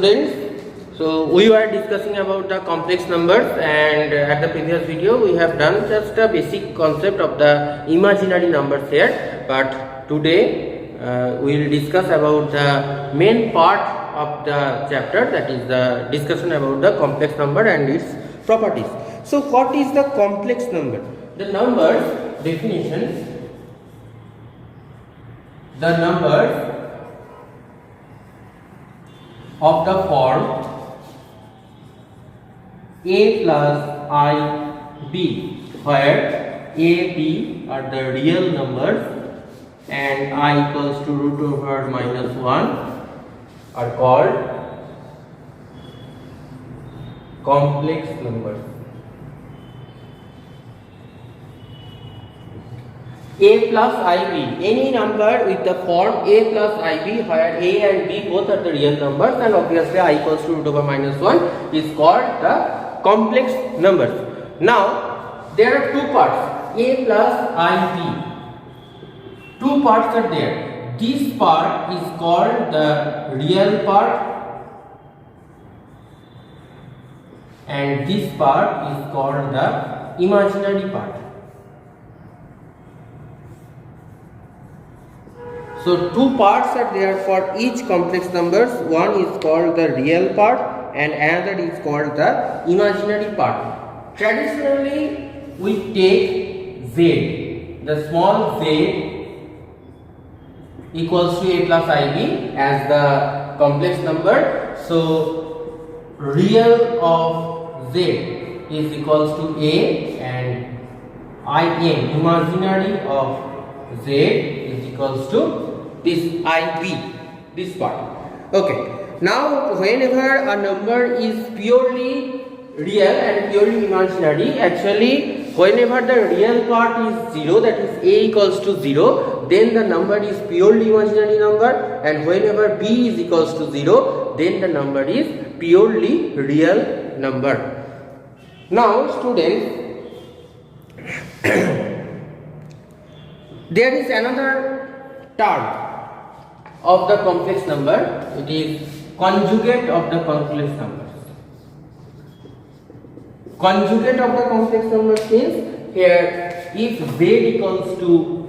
Students, so we were discussing about the complex numbers, and at the previous video we have done just a basic concept of the imaginary numbers here, but today we will discuss about the main part of the chapter, that is the discussion about the complex number and its properties. So what is the complex number? The numbers definition, the numbers of the form a plus I b, where a, b are the real numbers and I equals to root over minus 1 are called complex numbers. A plus IB, any number with the form a plus IB where a and b both are the real numbers and obviously I equals to root over minus 1 is called the complex numbers. Now there are two parts, a plus IB. Two parts are there. This part is called the real part and this part is called the imaginary part. So two parts are there for each complex numbers. One is called the real part and another is called the imaginary part. Traditionally we take z, the small z equals to a plus ib as the complex number. So real of z is equals to a and im, imaginary of z is equals to this IB, this part. Okay. Now, whenever a number is purely real and purely imaginary, actually, whenever the real part is 0, that is a equals to 0, then the number is purely imaginary number, and whenever b is equals to 0, then the number is purely real number. Now, students, there is another term of the complex number, it is conjugate of the complex numbers. Conjugate of the complex numbers means here if z equals to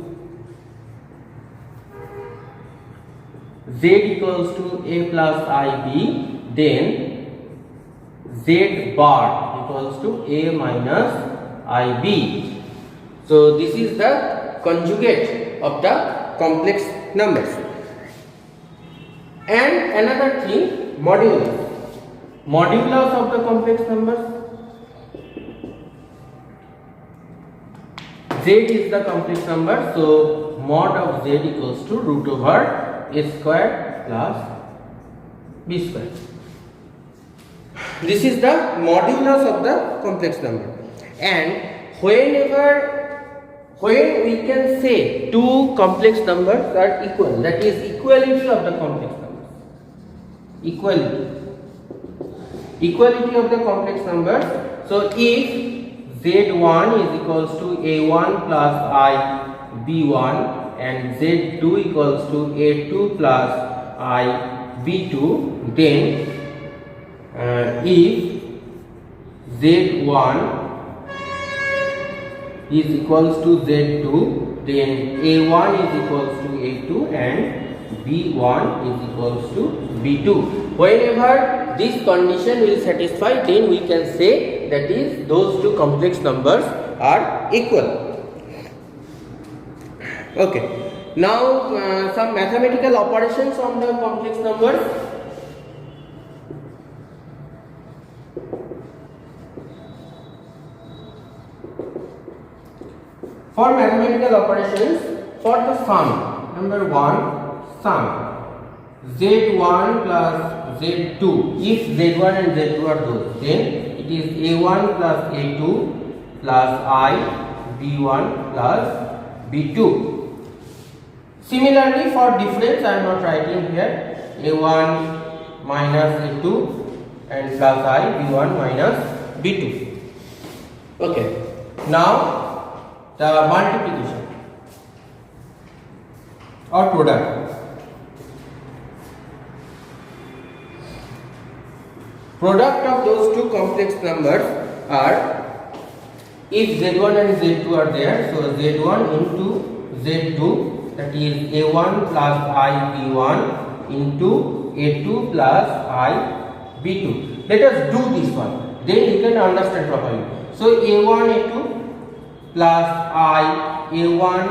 a plus ib, then z bar equals to a minus ib. So this is the conjugate of the complex numbers. And another thing, modulus. Modulus of the complex numbers. Z is the complex number, so mod of z equals to root over a square plus b square. This is the modulus of the complex number. And when we can say two complex numbers are equal, that is equality of the complex numbers. Equality of the complex numbers. So if z1 is equals to a1 plus I b1 and z2 equals to a2 plus I b2, then if z1 is equals to z2, then a1 is equals to a2 and b1 is equals to b2. Whenever this condition will satisfy, then we can say that is those two complex numbers are equal. Okay. Now some mathematical operations on the complex numbers. For mathematical operations, for the sum, number 1, sum z1 plus z2, if z1 and z2 are those, then it is a1 plus a2 plus I b1 plus b2. Similarly, for difference, I am not writing here a1 minus a2 and plus I b1 minus b2. Okay. Now the multiplication or product. Product of those two complex numbers are, if z1 and z2 are there, so z1 into z2, that is a1 plus I b1 into a2 plus I b2. Let us do this one, then you can understand properly. So a1 a2 plus I a1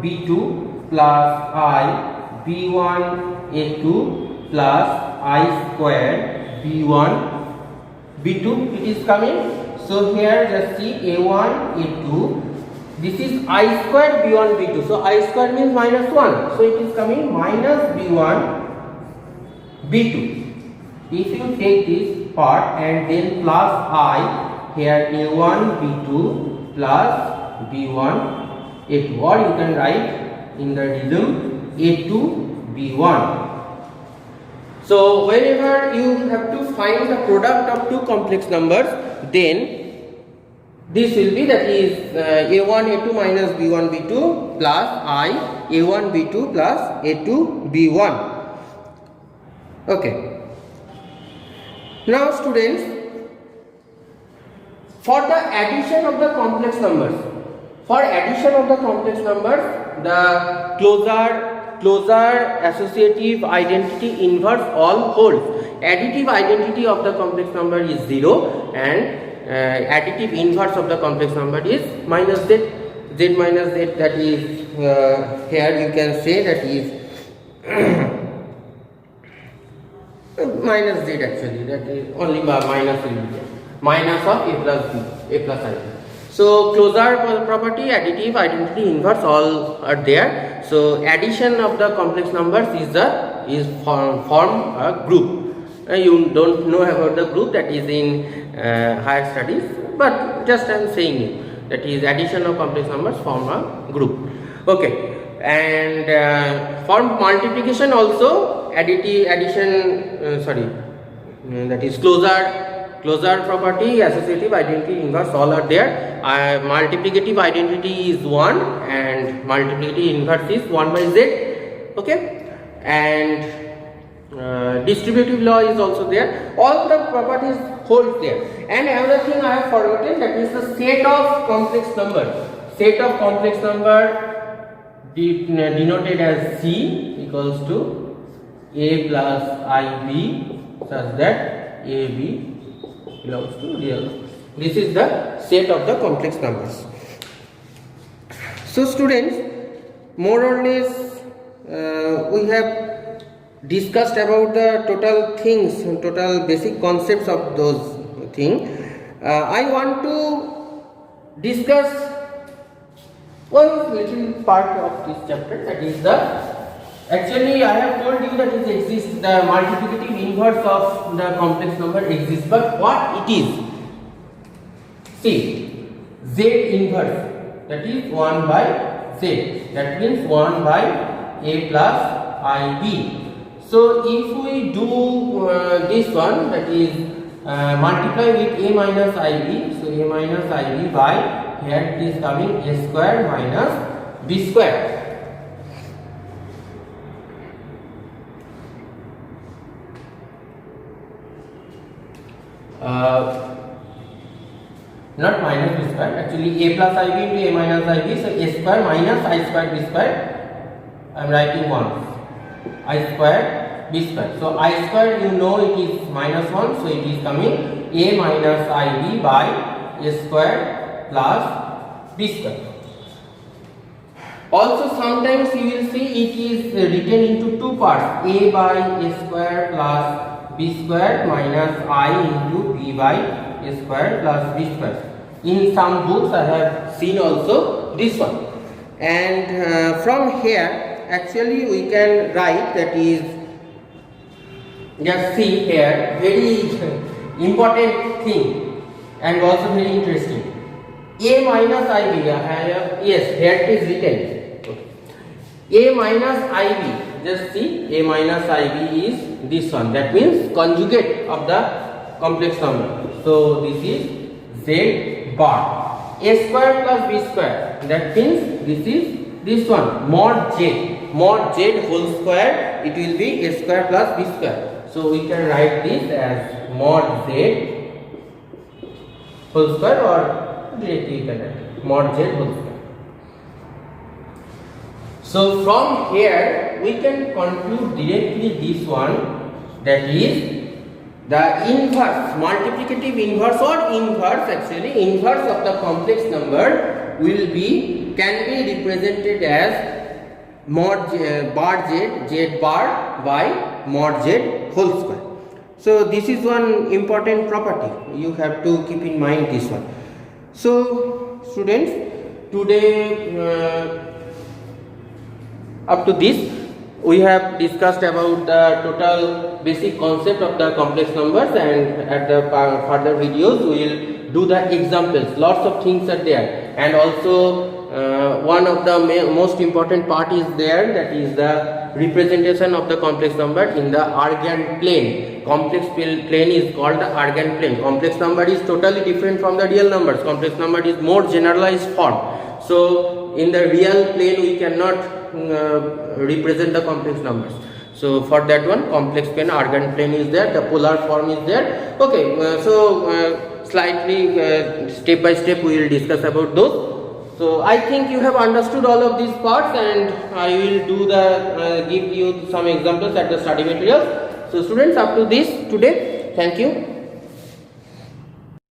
b2 plus I b1 a2 plus I square b1 b2, it is coming. So here just see a1 a2, this is I square b1 b2, so I square means minus 1, so it is coming minus b1 b2. If you take this part and then plus I, here a1 b2 plus b1 a2, or you can write in the rhythm a2 b1. So whenever you have to find the product of two complex numbers, then this will be, that is a1 a2 minus b1 b2 plus I a1 b2 plus a2 b1. Okay. Now students, for the addition of the complex numbers, the closure associative identity inverse all holds. Additive identity of the complex number is 0 and additive inverse of the complex number is minus z, minus z, that is here you can say that is minus z, actually that is only minus will be there, minus of a plus b, a plus I. So closure property, additive, identity, inverse, all are there. So addition of the complex numbers is form a group. You don't know about the group, that is in higher studies, but just I am saying you, that is addition of complex numbers form a group. Okay, and for multiplication also that is closure property, associative, identity, inverse, all are there. Multiplicative identity is 1 and multiplicative inverse is 1 by z. Okay, and distributive law is also there. All the properties hold there. And another thing I have forgotten, that is the set of complex number. Set of complex number denoted as C equals to A plus IB, such that AB belongs to real numbers. This is the set of the complex numbers. So students, more or less we have discussed about the total things, total basic concepts of those things. I want to discuss one little part of this chapter, that is the, actually I have told you that it exists, the multiplicative inverse of the complex number exists, but what it is? See, z inverse, that is 1 by z, that means 1 by a plus ib. So if we do this one, that is multiply with a minus ib, so a minus ib by, here it is coming a square minus b square. Not minus b square, actually a plus ib into a minus ib, so a square minus I square b square, I am writing once, I square b square. So I square, you know, it is minus 1, so it is coming a minus ib by a square plus b square. Also sometimes you will see it is written into two parts, a by a square plus b square minus I into b by a square plus b square. In some books I have seen also this one. And from here actually we can write, that is, just see here, very important thing and also very interesting. A minus ib, yes, here it is written. A minus ib, just see, a minus ib is this one, that means conjugate of the complex number. So this is z bar. A square plus b square, that means this is this one, mod z whole square, it will be a square plus b square. So we can write this as mod z whole square, or directly you can write mod z whole square. So from here we can conclude directly this one, that is the inverse, multiplicative inverse or inverse, actually inverse of the complex number can be represented as mod bar z bar by mod z whole square. So this is one important property, you have to keep in mind this one. So students, today up to this we have discussed about the total basic concept of the complex numbers, and at the further videos we will do the examples. Lots of things are there, and also one of the most important part is there, that is the representation of the complex number in the Argand plane. Complex plane is called the Argand plane. Complex number is totally different from the real numbers. Complex number is more generalized form. So in the real plane we cannot represent the complex numbers. So for that one, complex plane, Argand plane is there, the polar form is there. Okay, slightly step by step we will discuss about those. So I think you have understood all of these parts, and I will do the give you some examples at the study materials. So students, up to this today, thank you.